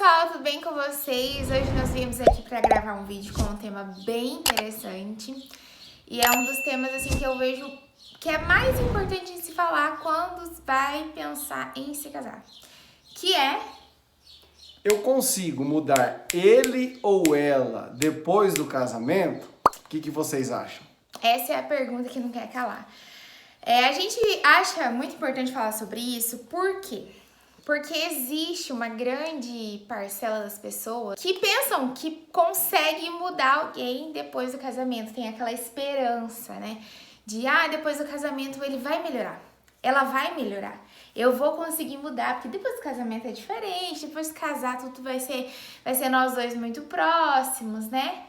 pessoal, tudo bem com vocês? Hoje nós viemos aqui para gravar um vídeo com um tema bem interessante e é um dos temas assim que eu vejo que é mais importante de se falar quando vai pensar em se casar, que é: eu consigo mudar ele ou ela depois do casamento? O que vocês acham? essa é a pergunta que não quer calar. A gente acha muito importante falar sobre isso, por quê? Porque existe uma grande parcela das pessoas que pensam que consegue mudar alguém depois do casamento. Tem aquela esperança, né? De, depois do casamento ele vai melhorar. Ela vai melhorar. Eu vou conseguir mudar, porque depois do casamento é diferente. Depois de casar, tudo vai ser nós dois muito próximos, né?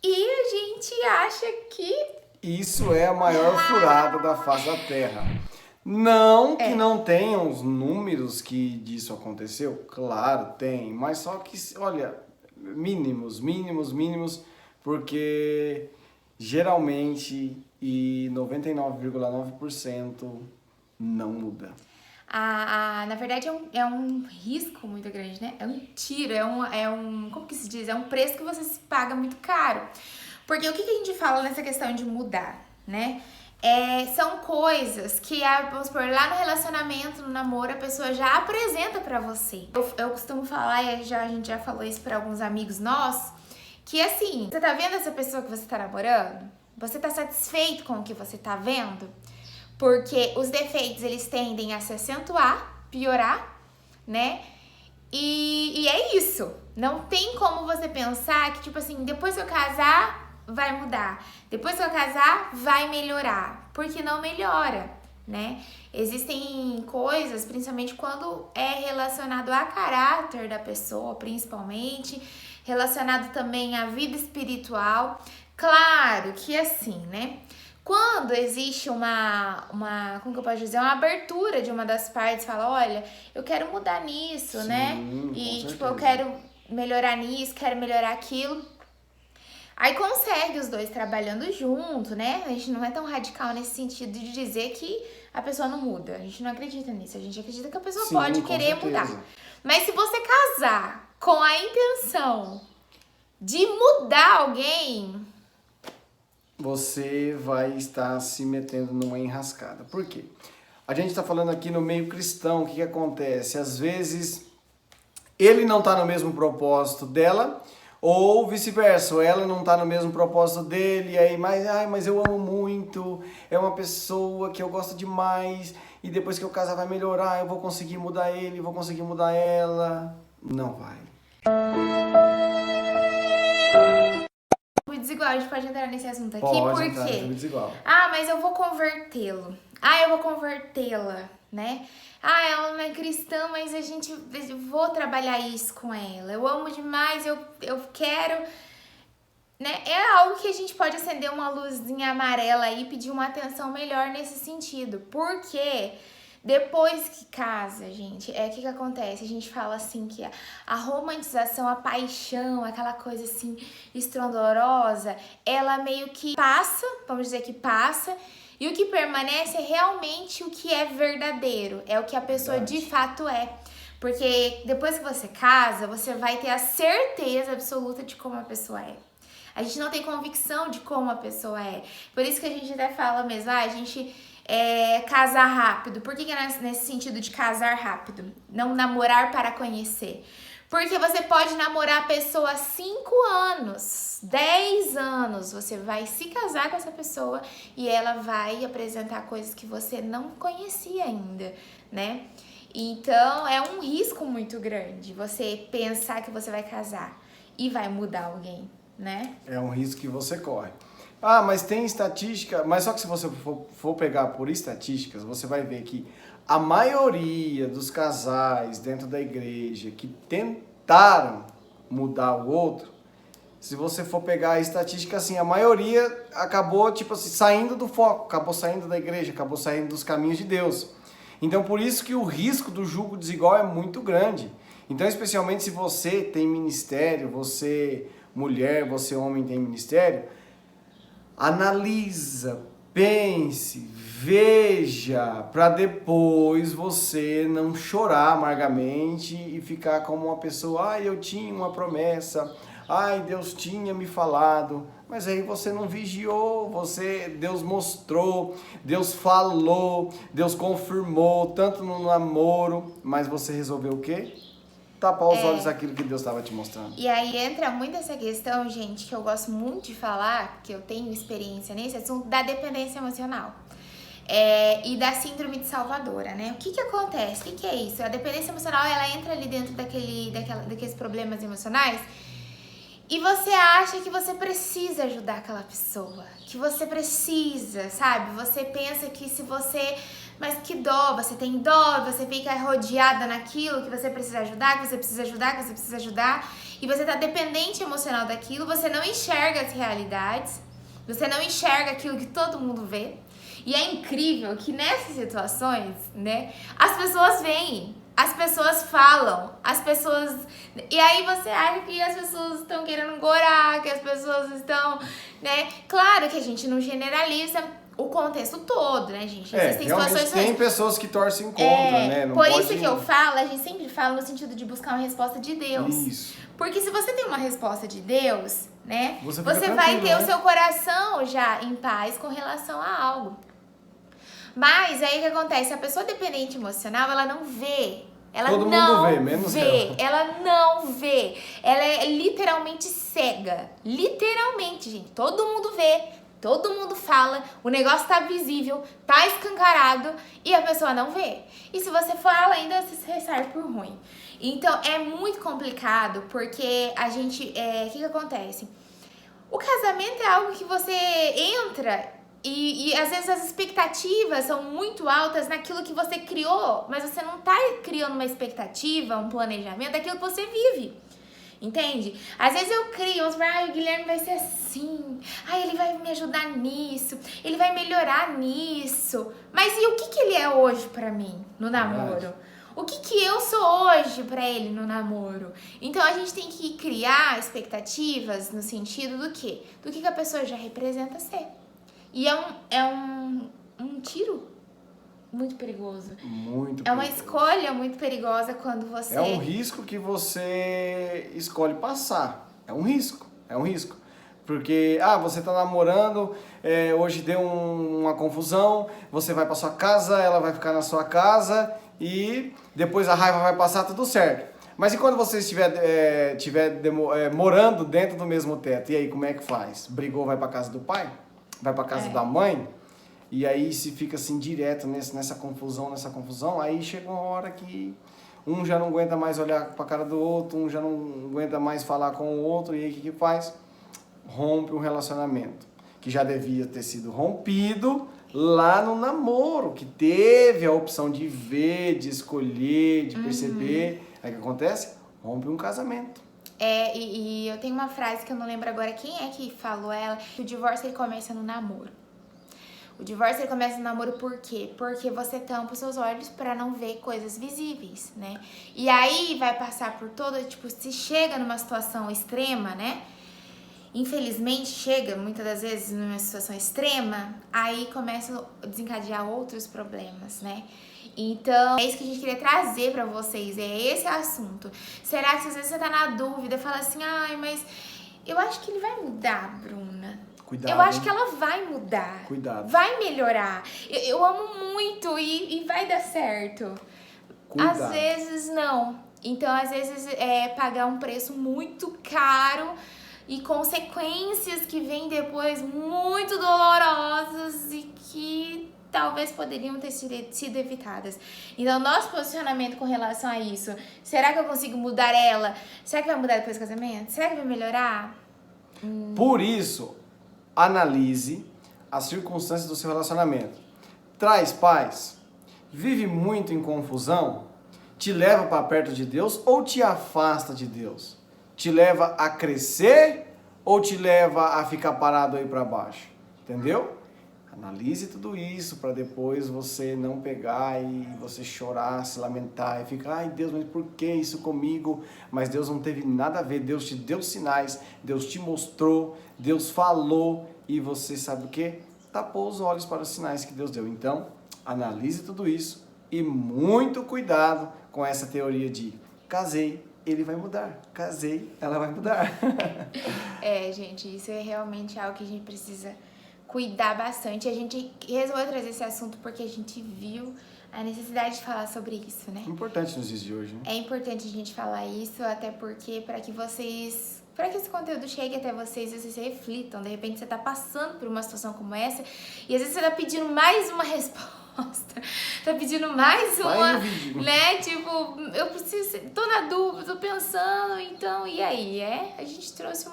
E a gente acha que Isso é a maior furada da face da Terra. Não que não tenham os números que disso aconteceu, claro, tem, mas só que, olha, mínimos, porque geralmente e 99,9% não muda. na verdade é um risco muito grande, né? É um tiro, como que se diz? É um preço que você se paga muito caro. Porque o que a gente fala nessa questão de mudar, né? São coisas que, vamos supor, lá no relacionamento, no namoro, a pessoa já apresenta pra você. Eu costumo falar, e a gente já falou isso pra alguns amigos nossos, que assim, você tá vendo essa pessoa que você tá namorando? Você tá satisfeito com o que você tá vendo? Porque os defeitos, eles tendem a se acentuar, piorar, né? E é isso. Não tem como você pensar que, tipo assim, depois que eu casar, vai mudar. Depois que eu casar, vai melhorar. Porque não melhora, né? Existem coisas, principalmente quando é relacionado a caráter da pessoa, principalmente, relacionado também à vida espiritual. Claro que assim, né? Quando existe como que eu posso dizer, uma abertura de uma das partes, fala, olha, eu quero mudar nisso, Sim, né? com Tipo, eu certeza. quero melhorar nisso, quero melhorar aquilo. Aí consegue os dois trabalhando junto, né? A gente não é tão radical nesse sentido de dizer que a pessoa não muda. A gente não acredita nisso. A gente acredita que a pessoa pode querer mudar. Mas se você casar com a intenção de mudar alguém, você vai estar se metendo numa enrascada. Por quê? A gente está falando aqui no meio cristão, o que acontece? Às vezes ele não está no mesmo propósito dela, ou vice-versa, ela não está no mesmo propósito dele, e aí, mas eu amo muito, é uma pessoa que eu gosto demais, e depois que eu casar vai melhorar, eu vou conseguir mudar ele, vou conseguir mudar ela. Não vai. desigual, a gente pode entrar nesse assunto aqui, Pode por entrar quê? no desigual. Mas eu vou convertê-lo. Eu vou convertê-la, né? Ela não é cristã, mas vou trabalhar isso com ela. Eu amo demais, eu quero, né? É algo que a gente pode acender uma luzinha amarela aí e pedir uma atenção melhor nesse sentido. Porque depois que casa, gente, o que acontece? A gente fala assim que a romantização, a paixão, aquela coisa assim estrondorosa, ela meio que passa, vamos dizer que passa, e o que permanece é realmente o que é verdadeiro, é o que a pessoa de fato é. Porque depois que você casa, você vai ter a certeza absoluta de como a pessoa é. A gente não tem convicção de como a pessoa é. Por isso que a gente até fala mesmo, a gente casar rápido. Por que é nesse sentido de casar rápido? Não namorar para conhecer. Porque você pode namorar a pessoa há 5 anos, 10 anos. Você vai se casar com essa pessoa e ela vai apresentar coisas que você não conhecia ainda, né? Então, é um risco muito grande você pensar que você vai casar e vai mudar alguém, né? É um risco que você corre. Mas tem estatística, mas só que se você for pegar por estatísticas, você vai ver que a maioria dos casais dentro da igreja que tentaram mudar o outro, se você for pegar a estatística assim, a maioria acabou tipo assim, saindo do foco, acabou saindo da igreja, acabou saindo dos caminhos de Deus. Então por isso que o risco do jugo desigual é muito grande. Então especialmente se você tem ministério, você mulher, você homem tem ministério, analisa pense, veja, para depois você não chorar amargamente e ficar como uma pessoa, ai, eu tinha uma promessa, ai, Deus tinha me falado, mas aí você não vigiou, Deus mostrou, Deus falou, Deus confirmou, tanto no namoro, mas você resolveu o quê? Tapar os olhos daquilo que Deus estava te mostrando. E aí entra muito essa questão, gente, que eu gosto muito de falar, que eu tenho experiência nesse assunto, da dependência emocional. E da síndrome de salvadora, né? O que acontece? O que é isso? A dependência emocional, ela entra ali dentro daqueles problemas emocionais e você acha que você precisa ajudar aquela pessoa, que você precisa, sabe? Você pensa que se você... Mas que dó, você tem dó, você fica rodeada naquilo que você precisa ajudar, que você precisa ajudar, que você precisa ajudar, e você tá dependente emocional daquilo, você não enxerga as realidades, você não enxerga aquilo que todo mundo vê. E é incrível que nessas situações, né, as pessoas veem, as pessoas falam, as pessoas... E aí você acha que as pessoas estão querendo gorar, que as pessoas estão, né? Claro que a gente não generaliza o contexto todo, né, gente? Existem situações... tem pessoas que torcem contra, né? Não por pode... isso que eu falo, a gente sempre fala no sentido de buscar uma resposta de Deus. Isso. Porque se você tem uma resposta de Deus, né, você vai ter, né, o seu coração já em paz com relação a algo. Mas aí o que acontece? A pessoa dependente emocional, ela não vê. Todo mundo vê, menos ela. Ela não vê. Ela é literalmente cega. Literalmente, gente. Todo mundo vê. Todo mundo fala. O negócio tá visível, tá escancarado e a pessoa não vê. E se você fala, ainda você sai por ruim. Então é muito complicado porque a gente... O que acontece? O casamento é algo que você entra... E às vezes as expectativas são muito altas naquilo que você criou, mas você não tá criando uma expectativa, um planejamento daquilo que você vive. Entende? Às vezes eu crio, o Guilherme vai ser assim, ele vai me ajudar nisso, ele vai melhorar nisso. Mas e o que ele é hoje pra mim no namoro? O que eu sou hoje pra ele no namoro? Então a gente tem que criar expectativas no sentido do quê? Do que a pessoa já representa ser. E é um tiro muito perigoso. Muito perigoso. É uma escolha muito perigosa quando você... É um risco que você escolhe passar. É um risco. Porque, você tá namorando, hoje deu uma confusão, você vai pra sua casa, ela vai ficar na sua casa e depois a raiva vai passar, tudo certo. Mas e quando você estiver morando dentro do mesmo teto? E aí, como é que faz? Brigou, vai pra casa do pai? Vai pra casa da mãe, e aí se fica assim direto nessa confusão, aí chega uma hora que um já não aguenta mais olhar pra cara do outro, um já não aguenta mais falar com o outro, e aí o que faz? Rompe um relacionamento, que já devia ter sido rompido lá no namoro, que teve a opção de ver, de escolher, de perceber. Aí o que acontece? Rompe um casamento. E eu tenho uma frase que eu não lembro agora quem é que falou ela, que o divórcio ele começa no namoro. O divórcio ele começa no namoro por quê? Porque você tampa os seus olhos pra não ver coisas visíveis, né? E aí vai passar por todo, se chega numa situação extrema, né? Infelizmente chega muitas das vezes numa situação extrema, aí começa a desencadear outros problemas, né? Então, é isso que a gente queria trazer pra vocês, é esse assunto. Será que às vezes você tá na dúvida, fala assim, mas eu acho que ele vai mudar, Bruna. Cuidado. Eu acho que ela vai mudar. Cuidado. Vai melhorar. Eu amo muito e vai dar certo. Cuidado. Às vezes não. Então, às vezes é pagar um preço muito caro e consequências que vêm depois muito dolorosas e que talvez poderiam ter sido evitadas. Então, nosso posicionamento com relação a isso, será que eu consigo mudar ela? Será que vai mudar depois do casamento? Será que vai melhorar? Por isso, analise as circunstâncias do seu relacionamento. Traz paz? Vive muito em confusão? Te leva para perto de Deus ou te afasta de Deus? Te leva a crescer ou te leva a ficar parado aí para baixo? Entendeu? Analise tudo isso para depois você não pegar e você chorar, se lamentar e ficar, ai Deus, mas por que isso comigo? Mas Deus não teve nada a ver, Deus te deu sinais, Deus te mostrou, Deus falou e você sabe o quê? tapou os olhos para os sinais que Deus deu. Então, analise tudo isso e muito cuidado com essa teoria de casei, ele vai mudar. Casei, ela vai mudar. Gente, isso é realmente algo que a gente precisa cuidar bastante. A gente resolveu trazer esse assunto porque a gente viu a necessidade de falar sobre isso, né? Importante nos dias de hoje, né? É importante a gente falar isso, até porque para que esse conteúdo chegue até vocês e vocês reflitam. De repente você tá passando por uma situação como essa e às vezes você tá pedindo mais uma resposta, tá pedindo mais uma, né? Tipo, eu preciso, tô na dúvida, tô pensando, então, e aí? A gente trouxe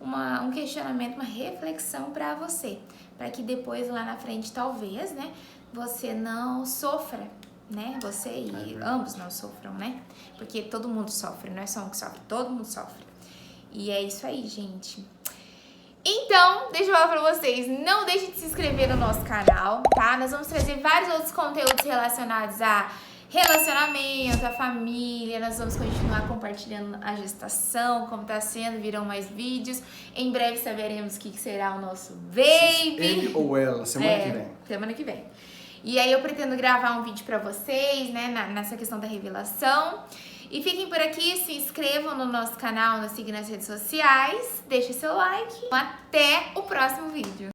um questionamento, uma reflexão para você, para que depois lá na frente, talvez, né, você não sofra, né? Você e ambos não sofram, né? Porque todo mundo sofre, não é só um que sofre, todo mundo sofre. E é isso aí, gente. Então, deixa eu falar pra vocês, não deixem de se inscrever no nosso canal, tá? Nós vamos trazer vários outros conteúdos relacionados a relacionamento, a família. Nós vamos continuar compartilhando a gestação, como tá sendo, virão mais vídeos. Em breve saberemos o que será o nosso baby. Ele ou ela, semana que vem. Semana que vem. E aí eu pretendo gravar um vídeo pra vocês, né, nessa questão da revelação. E fiquem por aqui, se inscrevam no nosso canal, nos sigam nas redes sociais, deixem seu like. Até o próximo vídeo.